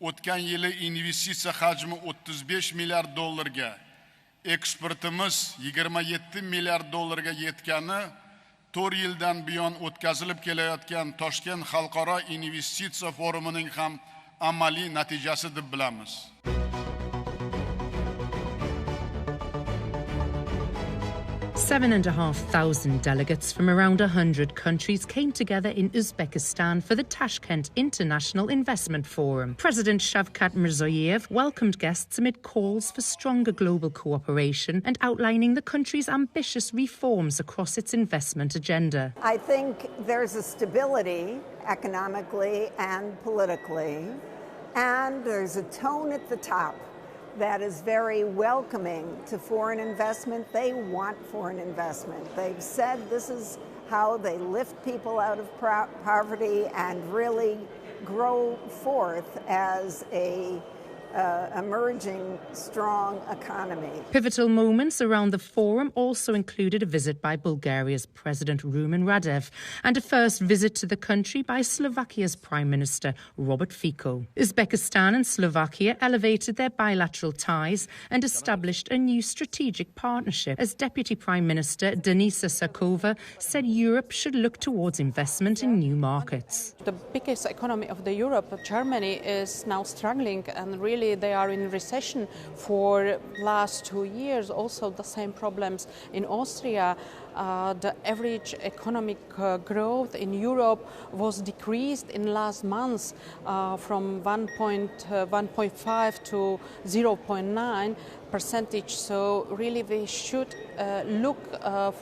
o'tgan yili investitsiya hajmi 35 milliard dollarga, eksportimiz 27 milliard dollarga yetgani 4 yildan buyon o'tkazilib kelayotgan Toshkent xalqaro investitsiya forumining ham amaliy natijasi deb bilamiz. 7,500 delegates from around 100 countries came together in Uzbekistan for the Tashkent International Investment Forum. President Shavkat Mirziyoyev welcomed guests amid calls for stronger global cooperation and outlining the country's ambitious reforms across its investment agenda. I think there's a stability economically and politically, and there's a tone at the top that is very welcoming to foreign investment. They want foreign investment. They've said this is how they lift people out of poverty and really grow forth as a emerging strong economy. Pivotal moments around the forum also included a visit by Bulgaria's President Rumen Radev and a first visit to the country by Slovakia's Prime Minister Robert Fico. Uzbekistan and Slovakia elevated their bilateral ties and established a new strategic partnership. As Deputy Prime Minister Denisa Sakova said Europe should look towards investment in new markets. The biggest economy of the Europe, Germany, is now struggling and really they are in recession for last 2 years. Also the same problems in Austria. The average economic growth in Europe was decreased in last months from 1.5 to 0.9%. So really we should look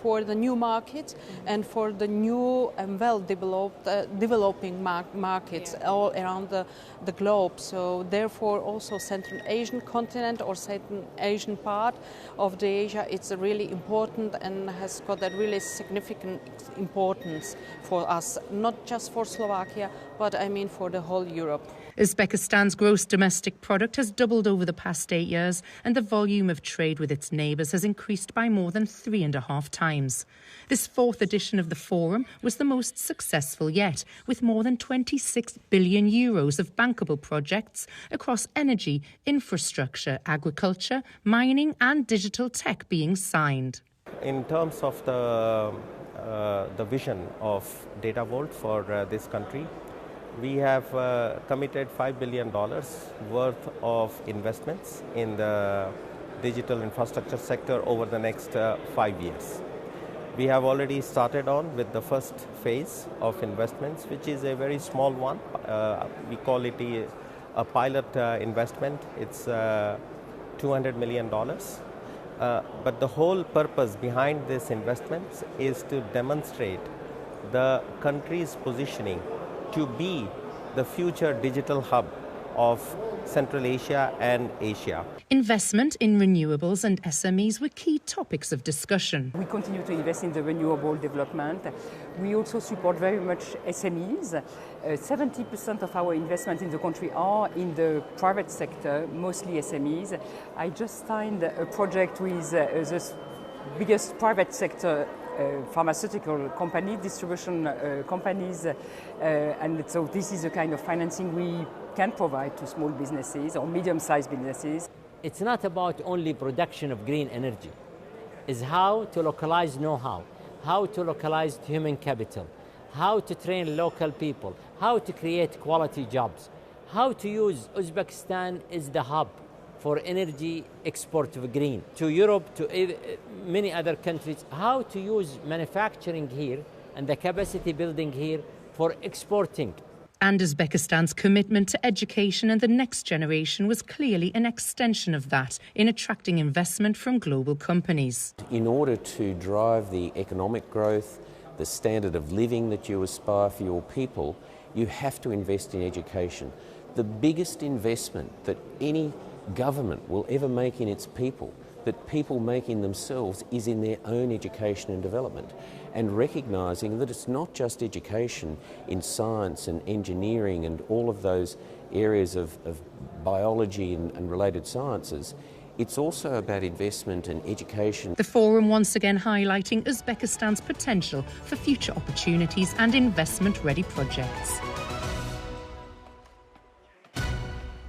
for the new markets and for the new and well-developed developing markets all around the globe. So therefore also Central Asian continent or Central Asian part of the Asia, it's really important and has got a really significant importance for us, not just for Slovakia, but I mean for the whole Europe. Uzbekistan's gross domestic product has doubled over the past 8 years, and the volume of trade with its neighbours has increased by more than 3.5 times. This fourth edition of the forum was the most successful yet, with more than 26 billion euros of bankable projects across energy, infrastructure, agriculture, mining and digital tech being signed. In terms of the vision of Data Vault for this country, we have committed $5 billion worth of investments in the digital infrastructure sector over the next 5 years. We have already started on with the first phase of investments, which is a very small one. We call it a pilot investment. It's $200 million. But the whole purpose behind this investment is to demonstrate the country's positioning to be the future digital hub of Central Asia and Asia. Investment in renewables and SMEs were key topics of discussion. We continue to invest in the renewable development. We also support very much SMEs. 70% of our investment in the country are in the private sector, mostly SMEs. I just signed a project with the biggest private sector pharmaceutical company, distribution companies, and so this is the kind of financing we can provide to small businesses or medium-sized businesses. It's not about only production of green energy. It's how to localize know-how, how to localize human capital, how to train local people, how to create quality jobs, how to use Uzbekistan as the hub for energy export of green to Europe, to many other countries, how to use manufacturing here and the capacity building here for exporting. And Uzbekistan's commitment to education and the next generation was clearly an extension of that in attracting investment from global companies. In order to drive the economic growth, the standard of living that you aspire for your people, you have to invest in education. The biggest investment that any government will ever make in its people, that people make in themselves, is in their own education and development. And recognising that it's not just education in science and engineering and all of those areas of biology and related sciences, it's also about investment and education. The forum once again highlighting Uzbekistan's potential for future opportunities and investment-ready projects.